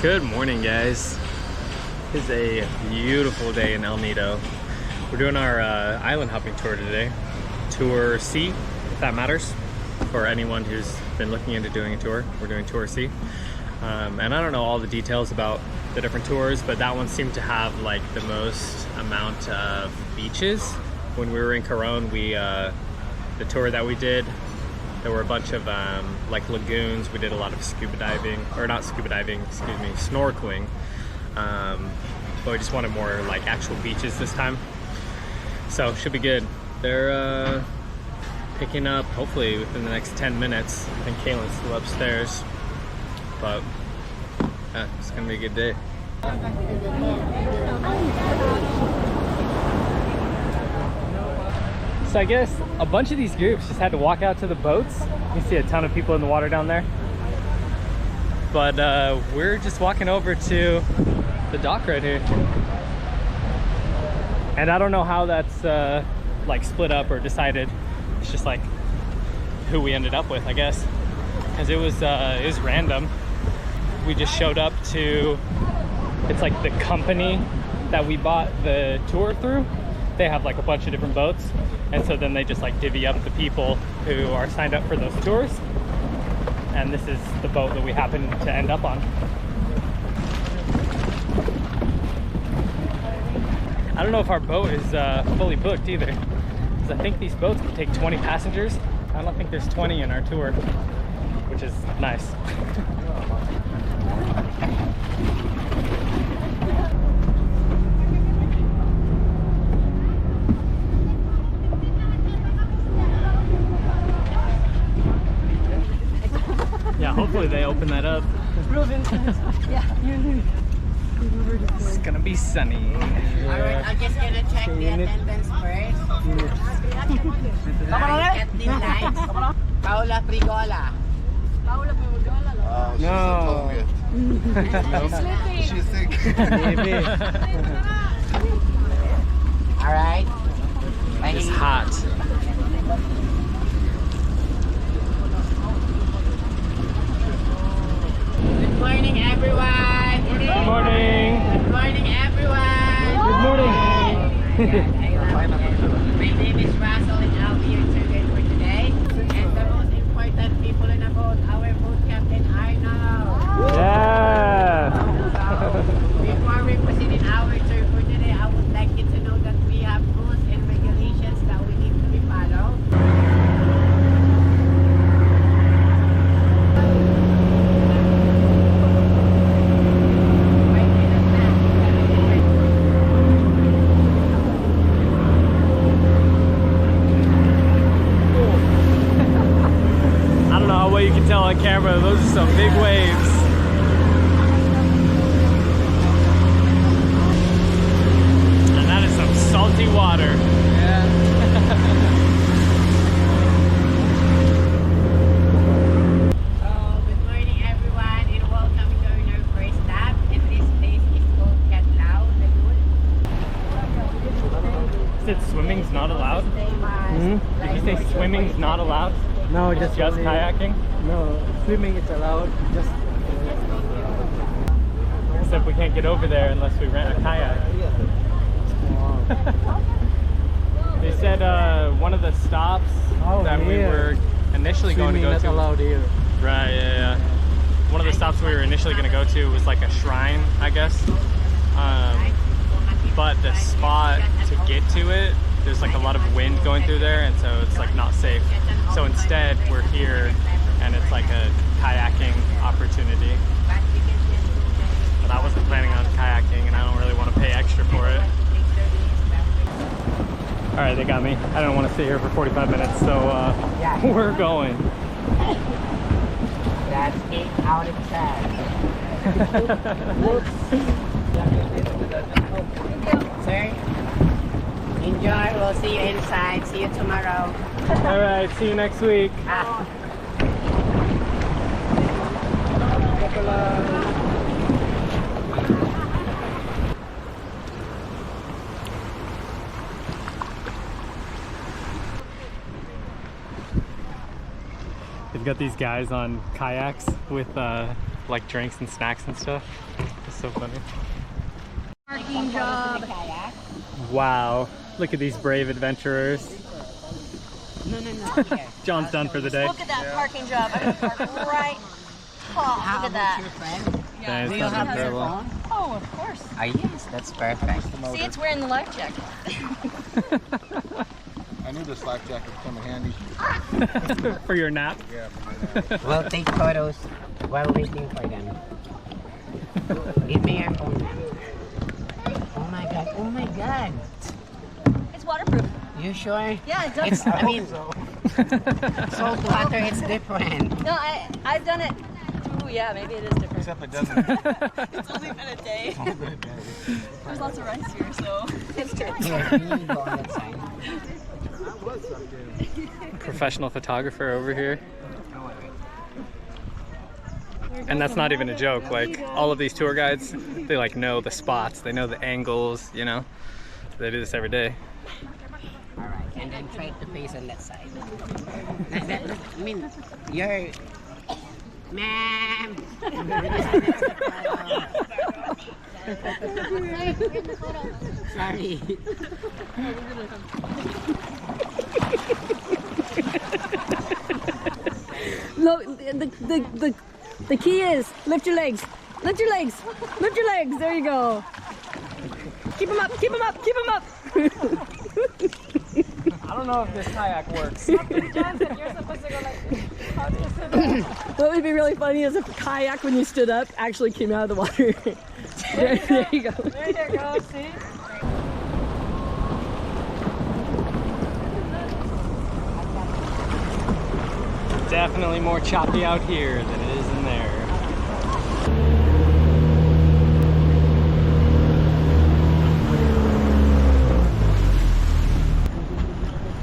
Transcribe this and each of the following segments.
Good morning, guys. It's a beautiful day in El Nido. We're doing our island hopping tour today. Tour C, if that matters, for anyone who's been looking into doing a tour. We're doing Tour C. And I don't know all the details about the different tours, but that one seemed to have like the most amount of beaches. When we were in Coron, the tour that we did, there were a bunch of like lagoons. We did a lot of scuba diving, or not scuba diving, excuse me, snorkeling. But we just wanted more like actual beaches this time. So should be good. They're picking up hopefully within the next 10 minutes. I think Kaylin's still upstairs. But yeah, it's gonna be a good day. So I guess a bunch of these groups just had to walk out to the boats. You see a ton of people in the water down there. But we're just walking over to the dock right here. And I don't know how that's like split up or decided. It's just like who we ended up with, I guess. Because it was random. We just showed up to, it's like the company that we bought the tour through. They have like a bunch of different boats. And so then they just like divvy up the people who are signed up for those tours. And this is the boat that we happen to end up on. I don't know if our boat is fully booked either. Because I think these boats can take 20 passengers. I don't think there's 20 in our tour, which is nice. Yeah, hopefully they open that up. It's gonna be sunny. Alright, I'm just gonna check the attendance first. At the lights. Paula Frigola. Paula Frigola? No. She's sick. Maybe. Alright. It's hot. Good morning, everyone. Good morning. Good morning, everyone. Good morning. My name is Russell and I'll be your tour guide for today. And the most important people in the boat, our boat captain, Arnold. Yeah. Before we proceed in our tour for today, I would like you to know that we have rules and regulations that we need to be followed. You can tell on camera, those are some big waves. And that is some salty water. Good morning, everyone, and welcome to our first stop. And this place is called Catlao Lagoon. You said swimming's not allowed? Did you say swimming's not allowed? No, just kayaking? No, swimming is allowed. Just except we can't get over there unless we rent a kayak. They said one of the stops that we were initially going to go to. Not allowed here. Right, yeah. One of the stops we were initially going to go to was like a shrine, I guess. But the spot to get to it, there's like a lot of wind going through there, and so it's like not safe. So instead, we're here, and it's like a kayaking opportunity. But I wasn't planning on kayaking, and I don't really want to pay extra for it. All right, they got me. I don't want to sit here for 45 minutes, so we're going. That's 8 out of 10. Sir, enjoy. We'll see you inside. See you tomorrow. All right, see you next week. They've got these guys on kayaks with like drinks and snacks and stuff. It's so funny. Parking job. Wow, look at these brave adventurers. No. Here. John's done for the day. Look at that parking job. I'm gonna park right top. Look at that. Your friend? Yeah, Do it's you not have your terrible. phone? Oh, of course. Oh, yes, that's perfect. See, it's wearing the life jacket. I knew this life jacket would come in handy. For your nap. Yeah. We'll take photos while waiting for them. Give me your phone. Oh my god, oh my god. It's waterproof. You sure? Yeah, it does. It's, I mean, salt water, it's different. No, I've done it. Oh yeah, maybe it is different. Except it doesn't. It's only been a day. There's lots of rice here, so it's true. Here, you need to go on that side. Professional photographer over here. And that's not even a joke. Like, all of these tour guides, they like know the spots, they know the angles, you know. They do this every day. Alright, and then try to face on that side. I mean, you're... Ma'am! Sorry. Look, the key is lift your legs. Lift your legs. Lift your legs. There you go. Keep them up. Keep them up. Keep them up. I don't know if this kayak works. What would be really funny is if a kayak, when you stood up, actually came out of the water. There you go. There you go, see? Definitely more choppy out here than it is in there.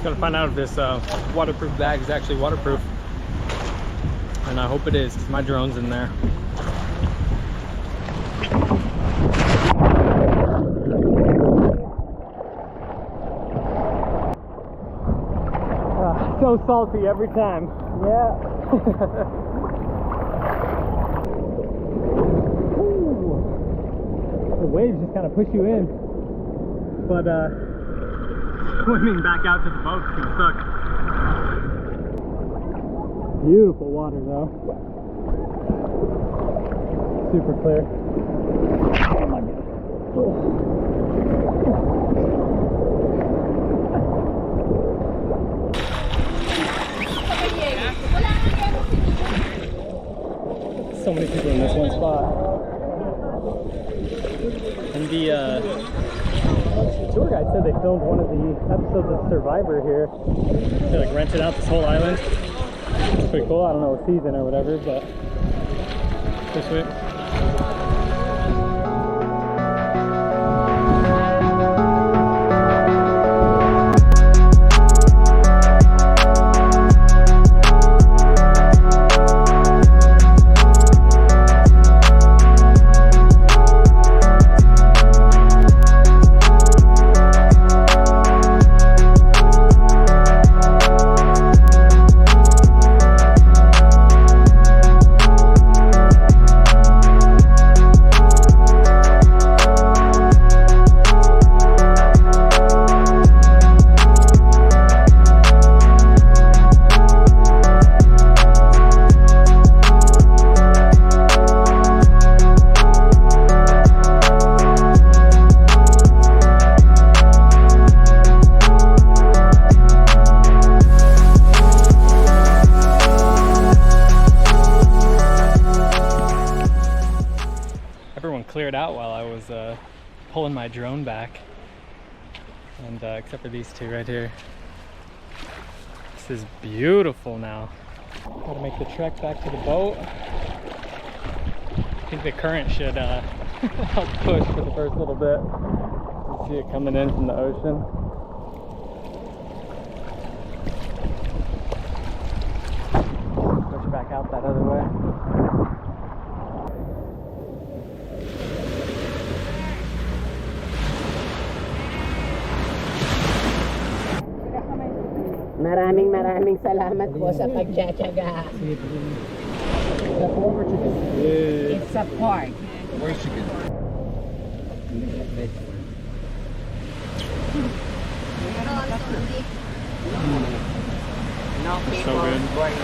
Gotta find out if this waterproof bag is actually waterproof. And I hope it is, because my drone's in there. So salty every time. Yeah. The waves just kind of push you in. But swimming back out to the boat's gonna suck. Beautiful water though. Super clear. Oh my god. So many people in this one spot. And the tour guide said they filmed one of the episodes of Survivor here. They like rented out this whole island. It's pretty cool. I don't know what season or whatever, but pretty sweet. Cleared out while I was pulling my drone back, and except for these two right here. This is beautiful now. Gotta make the trek back to the boat. I think the current should help push for the first little bit. You see it coming in from the ocean. Push back out that other way. Maraming salamat po sa pagtsatsaga. pork or chicken? It's a pork. Where's chicken? No people good. worry.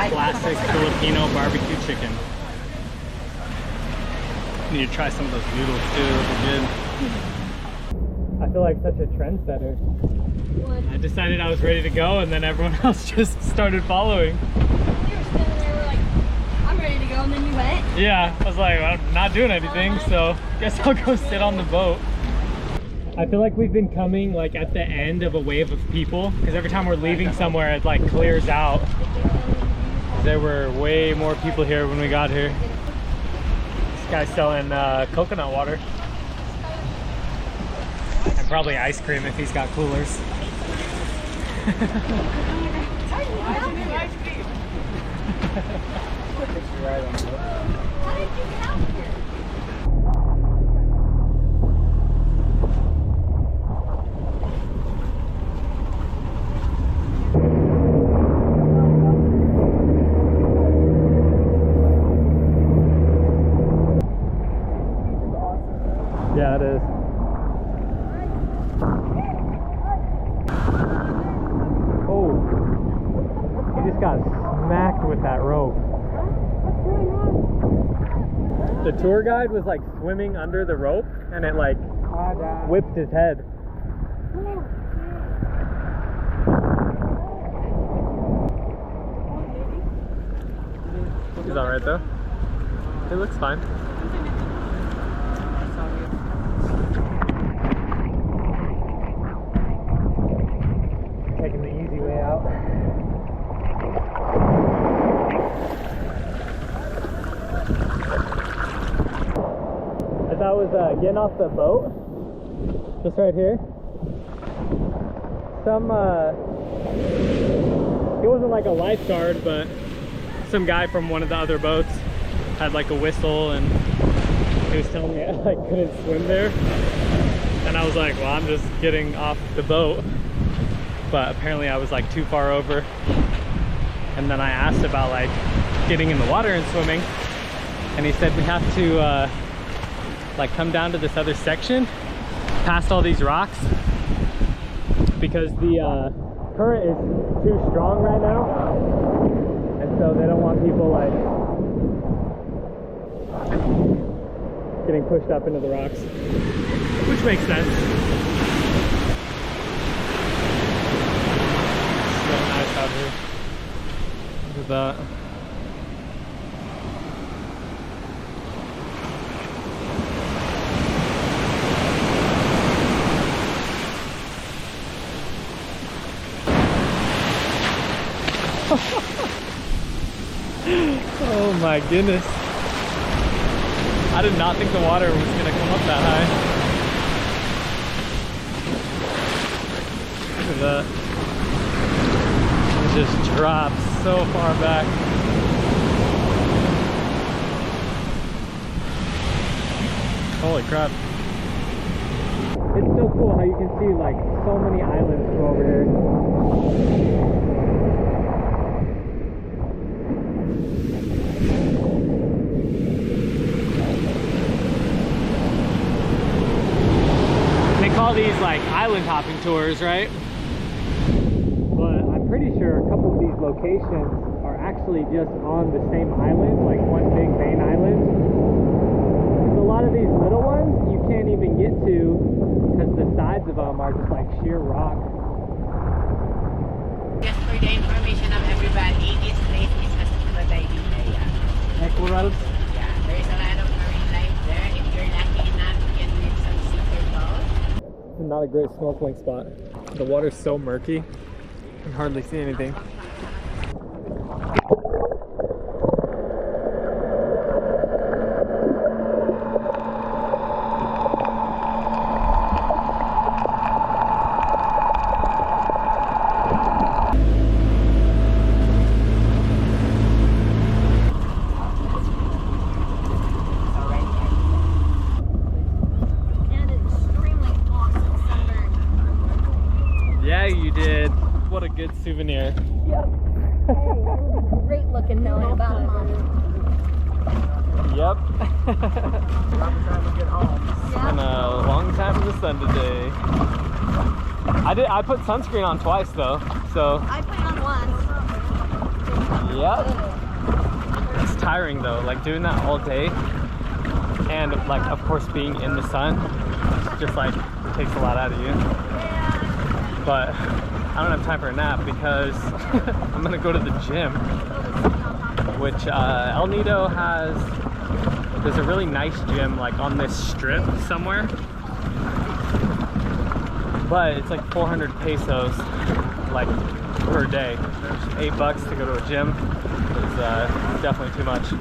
Classic Filipino barbecue chicken. Need to try some of those noodles too, they're good. I feel like such a trendsetter. I decided I was ready to go and then everyone else just started following. You were standing there, we're like, I'm ready to go, and then you went. Yeah, I was like, I'm not doing anything, so guess I'll go sit on the boat. I feel like we've been coming like at the end of a wave of people because every time we're leaving somewhere it like clears out. There were way more people here when we got here. This guy's selling coconut water. And probably ice cream if he's got coolers. Yeah, it is. Oh, he just got smacked with that rope. The tour guide was like swimming under the rope and it like whipped his head. He's alright though. He looks fine. Taking the easy way out. As I was getting off the boat, just right here, he wasn't like a lifeguard, but some guy from one of the other boats had like a whistle and he was telling me I like couldn't swim there. And I was like, well, I'm just getting off the boat. But apparently I was like too far over. And then I asked about like getting in the water and swimming. And he said we have to like come down to this other section past all these rocks because the current is too strong right now. And so they don't want people like getting pushed up into the rocks, which makes sense. So nice out here. Look at that. Oh my goodness. I did not think the water was going to come up that high. Look at that. It just drops so far back. Holy crap. It's so cool how you can see like so many islands from over here. All these like island hopping tours, right? But I'm pretty sure a couple of these locations are actually just on the same island, like one big main island. Because a lot of these little ones you can't even get to because the sides of them are just like sheer rock. Just for the information of everybody, this place is a scuba diving area. Like corals? Yeah, there's a lot of marine life there. If you're lucky enough, you can meet some sea turtles. Not a great snorkeling spot. The water's so murky, you can hardly see anything. Yeah, you did. What a good souvenir. Yep. Hey, it would be great cute looking though in about a month. Yep. It's been a long time in the sun today. I put sunscreen on twice though, so. I put it on once. Yep. It's tiring though, like doing that all day. And like, of course, being in the sun, just like takes a lot out of you. But I don't have time for a nap because I'm gonna go to the gym, which El Nido has. There's a really nice gym like on this strip somewhere, but it's like 400 pesos like per day. There's $8 to go to a gym. It's definitely too much.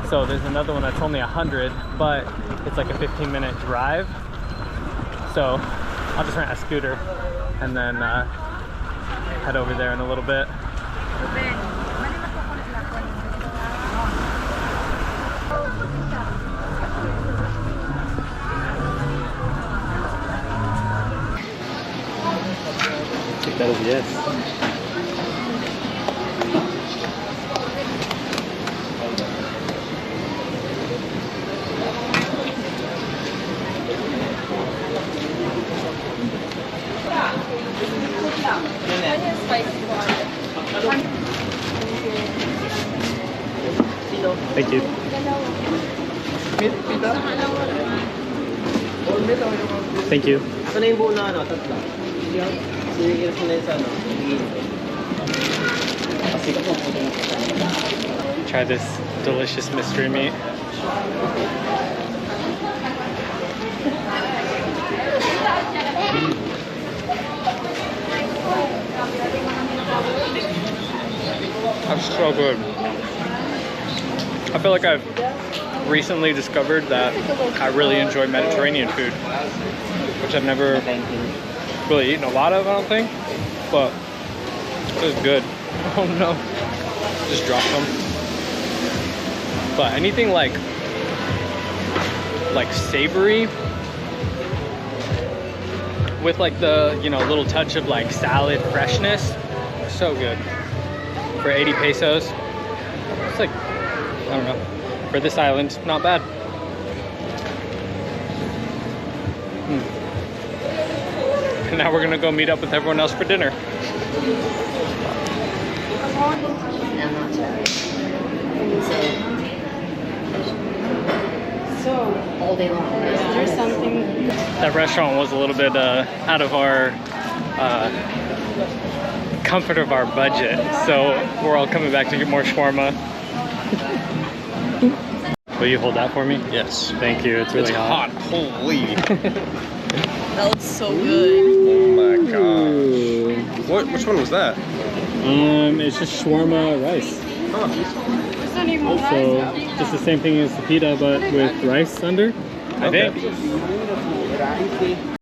So there's another one that's only 100, but it's like a 15-minute drive. So I'll just rent a scooter and then head over there in a little bit. Take that as yes. Thank you. Thank you. Ito na yung buo na ano, tatlo. Sige, na yun sa ano. Try this delicious mystery meat. That's so good. I feel like I've recently discovered that I really enjoy Mediterranean food, which I've never really eaten a lot of, I don't think, but it was good. Oh no, just dropped them. But anything like savory with like the, you know, little touch of like salad freshness, so good. For 80 pesos, it's like, I don't know, for this island, not bad. And now we're gonna go meet up with everyone else for dinner. All day long. There's something. That restaurant was a little bit out of our comfort of our budget, so we're all coming back to get more shawarma. Will you hold that for me? Yes. Thank you. It's really hot. Holy. That looks so good. Oh my god. Which one was that? It's just shawarma rice. So just the same thing as the pita, but with rice under, I think.